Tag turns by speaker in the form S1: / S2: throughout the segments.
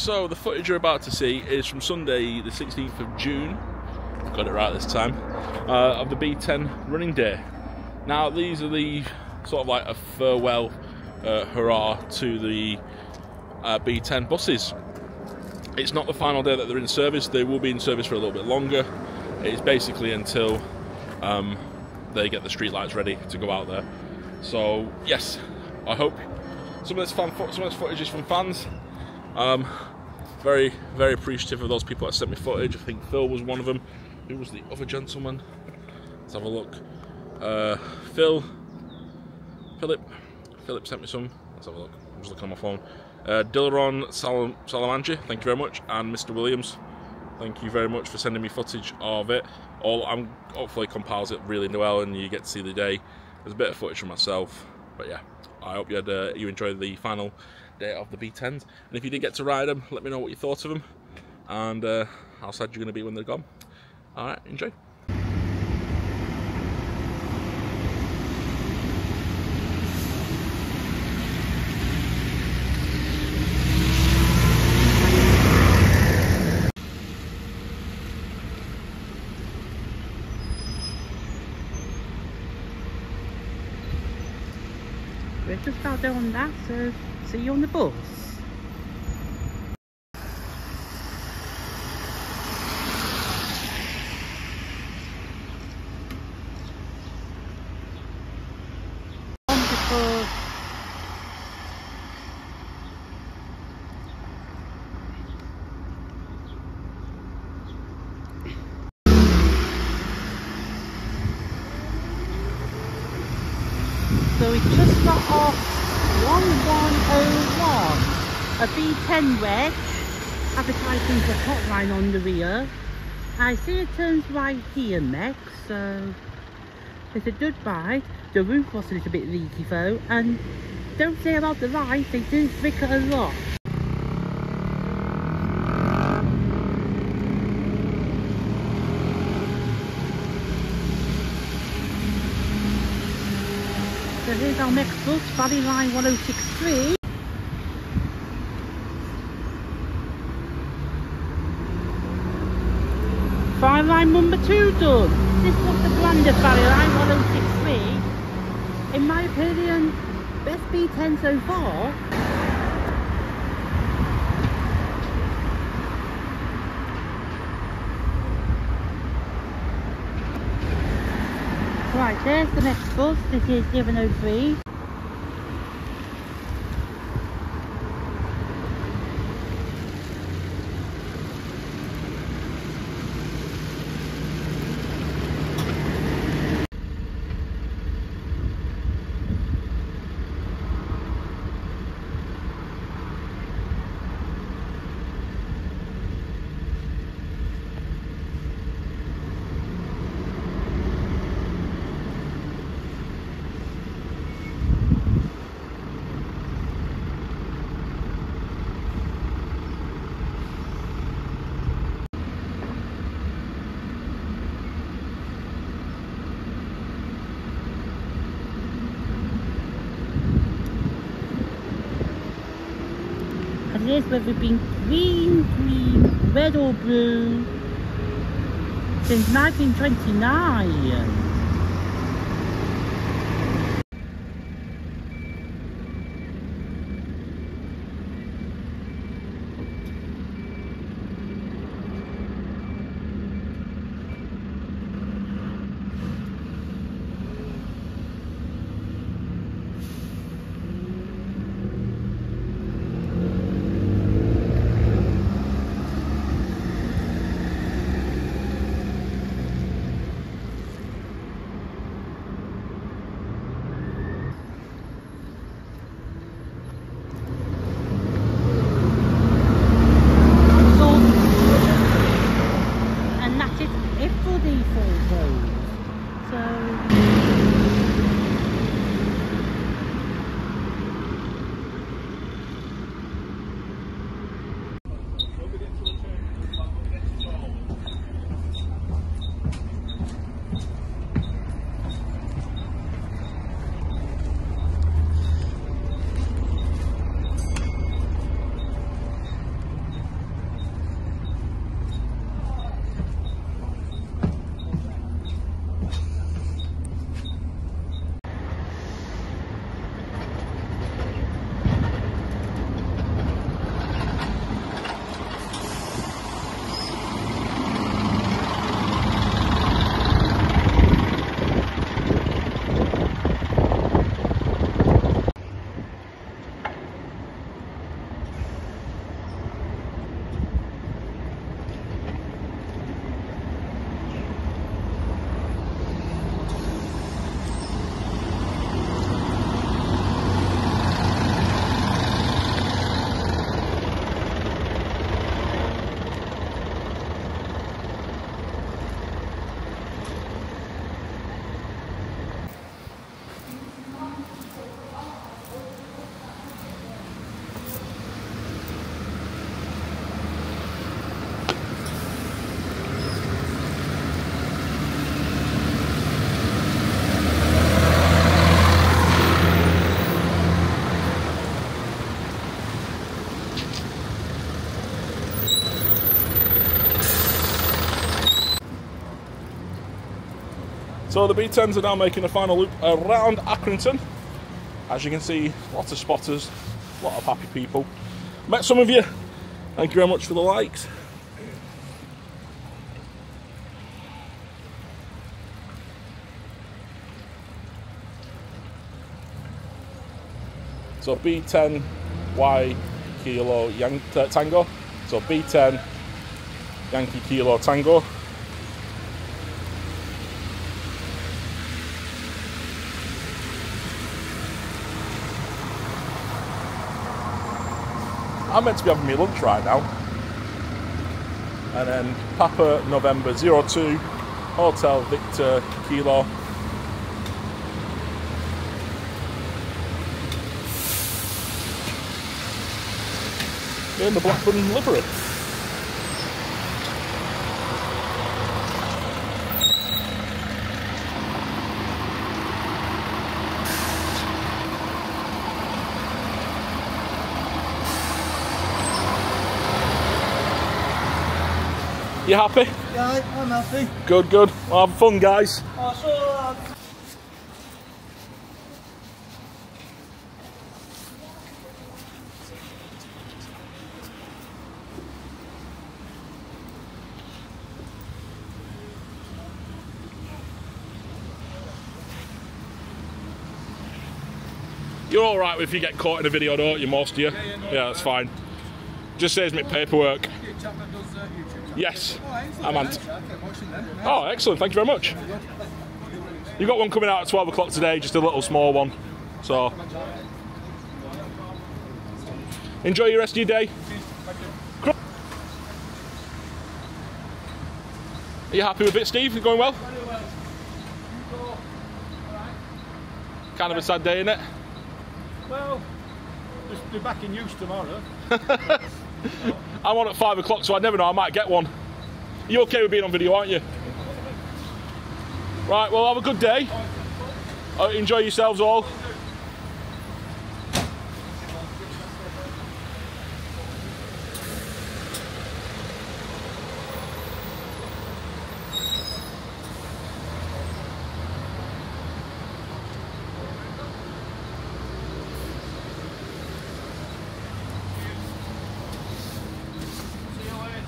S1: So the footage you're about to see is from Sunday the 16th of June, got it right this time, of the B10 running day. Now these are the sort of like a farewell hurrah to the B10 buses. It's not the final day that they're in service, they will be in service for a little bit longer. It's basically until they get the street lights ready to go out there. So yes, I hope some of this footage is from fans. Very, very appreciative of those people that sent me footage. I think Phil was one of them. Who was the other gentleman? Let's have a look. Philip sent me some. Let's have a look. I'm just looking on my phone. Dilaron Salamanchi, thank you very much, and Mr. Williams, thank you very much for sending me footage of it. I'm hopefully compiles it really well, and you get to see the day. There's a bit of footage from myself, but yeah, I hope you enjoyed the final day of the B10s. And if you did get to ride them, let me know what you thought of them, and how sad you're going to be when they're gone. All right, enjoy.
S2: We're just about done on that, so see you on the bus. Wonderful. So we just got off 1101, a B10 wedge, advertising for hotline on the rear. I see it turns right here next, so it's a good bike. The roof was a little bit leaky though, and don't say about the lights, they do flicker a lot. So here's our next bus, Valley Line 1063. Fine line number 2 done. This was the grandest Valley Line 1063. In my opinion, best B10 so far. Right, there's the next bus. This is 1103. And here's where we've been green, red or blue since 1929.
S1: So the B10s are now making a final loop around Accrington. As you can see, lots of spotters, a lot of happy people. Met some of you. Thank you very much for the likes. So B10 Y Kilo Tango. So B10 Yankee Kilo Tango. I'm meant to be having my lunch right now. And then Papa November 02 Hotel Victor Kilo. In the Blackburn livery. You happy?
S3: Yeah, I'm happy.
S1: Good, good. Well, have fun, guys. You're alright if you get caught in a video, don't you, most of you? Yeah, that's fine. Just saves me paperwork. Yes, I'm Ant. Oh, excellent, thank you very much. You've got one coming out at 12 o'clock today, just a little small one. So, enjoy your rest of your day. Are you happy with it, Steve? Going well? Kind of a sad day, isn't it?
S3: Well, just be back in use tomorrow.
S1: I'm on at 5 o'clock, so I never know, I might get one. You okay with being on video, aren't you? Right, well, have a good day. Enjoy yourselves all.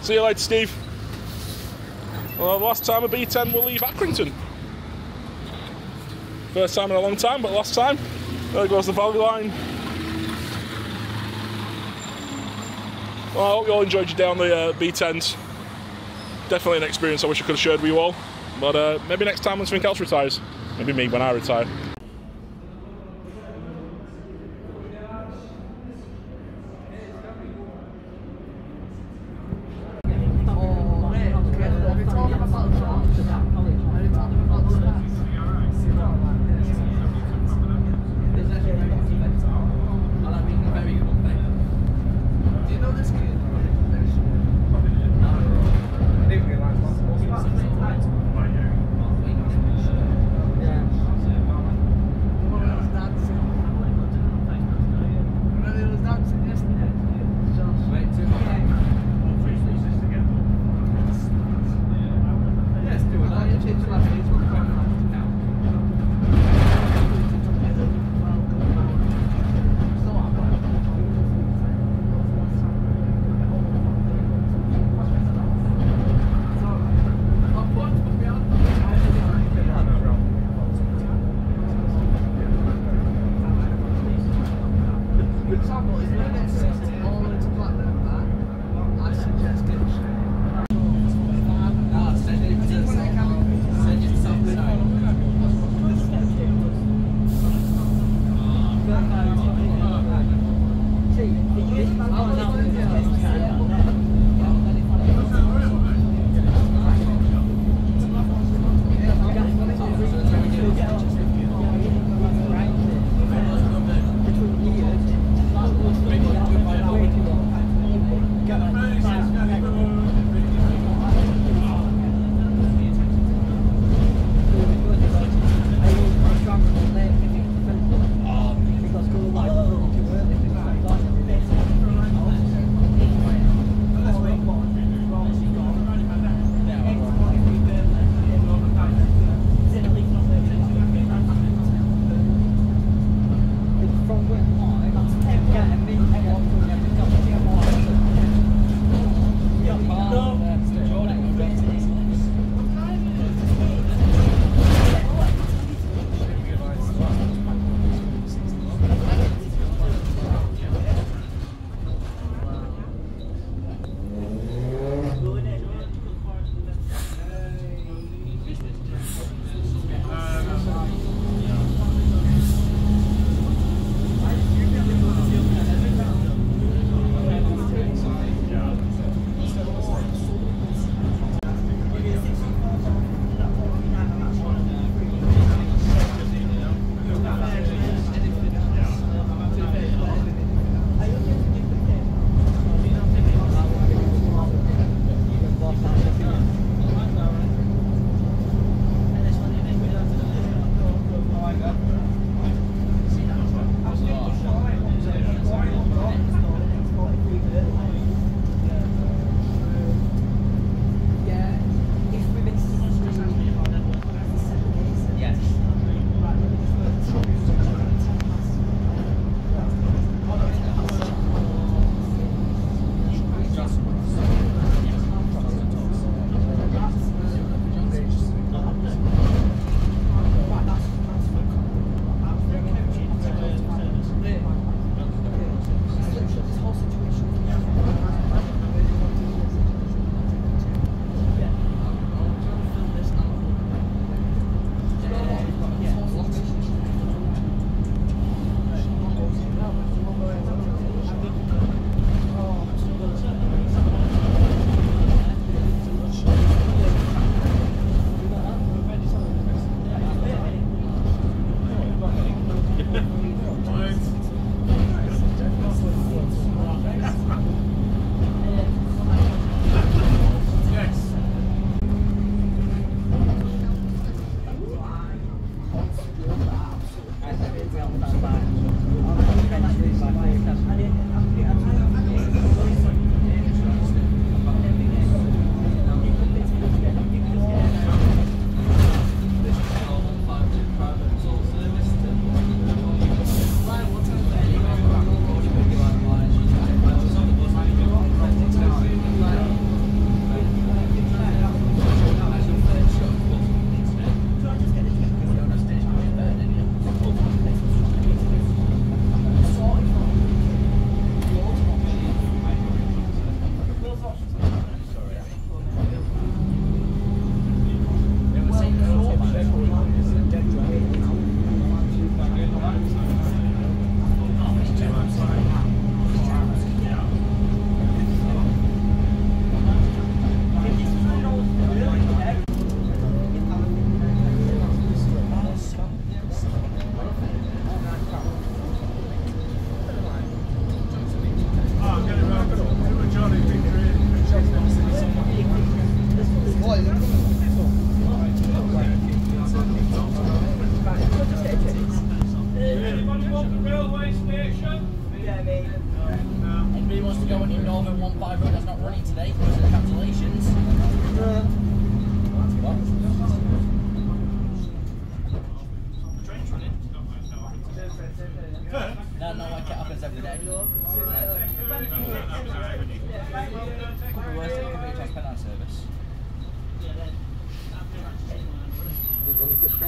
S1: See you later, Steve. Well, the last time a B10 will leave Accrington. First time in a long time, but last time. There goes the value line. Well, I hope you all enjoyed your day on the B10s. Definitely an experience I wish I could have shared with you all. But maybe next time when something else retires. Maybe me when I retire.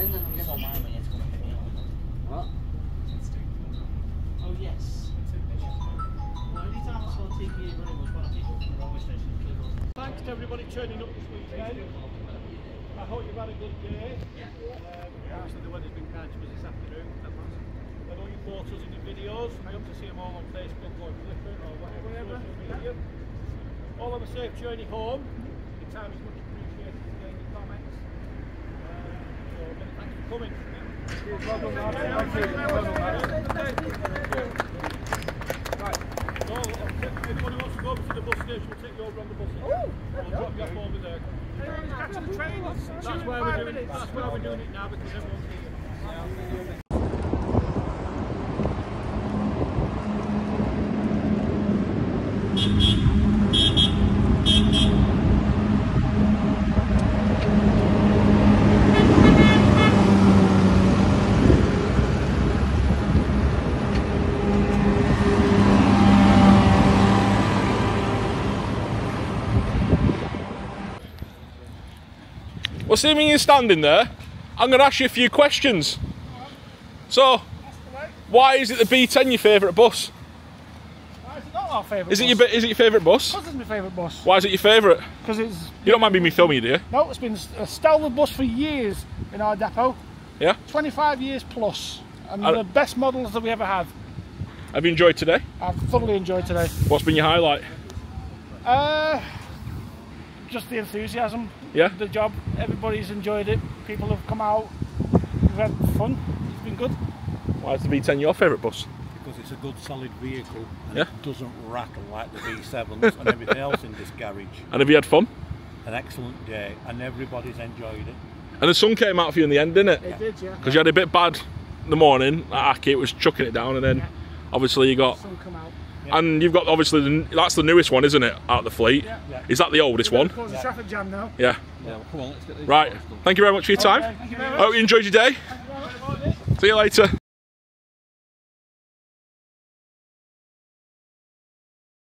S2: then I'm guessing. What? Oh yes. Well, every time I saw TV running was when I picked up from the railway station.
S3: Thanks to everybody turning up this weekend. I hope you've had a good day. Obviously the weather's been kind to us this afternoon. I know you bought us in the videos. I hope to see them all on Facebook or Twitter or whatever. Social media. All have a safe journey home. Your time is much appreciated today in the comments. So many thanks for coming. Well done, lad. Thank you. Well done, lad. Right. So, anybody wants to go over to the bus station, we'll take you over on the bus. We'll drop you off over there. Catching the train. That's why we're doing it now, because everyone's here.
S1: Well, seeing you're standing there, I'm going to ask you a few questions. So, why is it the B10 your favourite bus?
S4: Why is it not our favourite
S1: Is
S4: bus?
S1: it your favourite bus?
S4: Because it's my favourite bus.
S1: Why is it your favourite?
S4: Because it's...
S1: You don't mind me filming you, do you?
S4: No, it's been a stellar bus for years in our depot.
S1: Yeah?
S4: 25 years plus. And the best models that we ever had.
S1: Have you enjoyed today?
S4: I've thoroughly enjoyed today.
S1: What's been your highlight?
S4: Just the enthusiasm.
S1: Yeah?
S4: The job. Everybody's enjoyed it. People have come out. We've had fun. It's been good.
S1: Why is the B10 your favourite bus?
S5: Because it's a good solid vehicle and
S1: Yeah?
S5: it doesn't rattle like the B7s and everything else in this garage.
S1: And have you had fun?
S5: An excellent day and everybody's enjoyed it.
S1: And the sun came out for you in the end, didn't it?
S4: It did, yeah.
S1: Because you had a bit bad in the morning, at Aki, it was chucking it down, and then obviously you got...
S4: Sun come out.
S1: And you've got obviously, that's the newest one, isn't it, out of the fleet?
S4: Yeah.
S1: Is that the oldest one?
S4: Cause a traffic jam now.
S1: Yeah.
S5: Well, come on, let's get these
S1: Right, thank you very much for your time.
S4: Okay, thank you very much.
S1: Hope you enjoyed your day. See you later.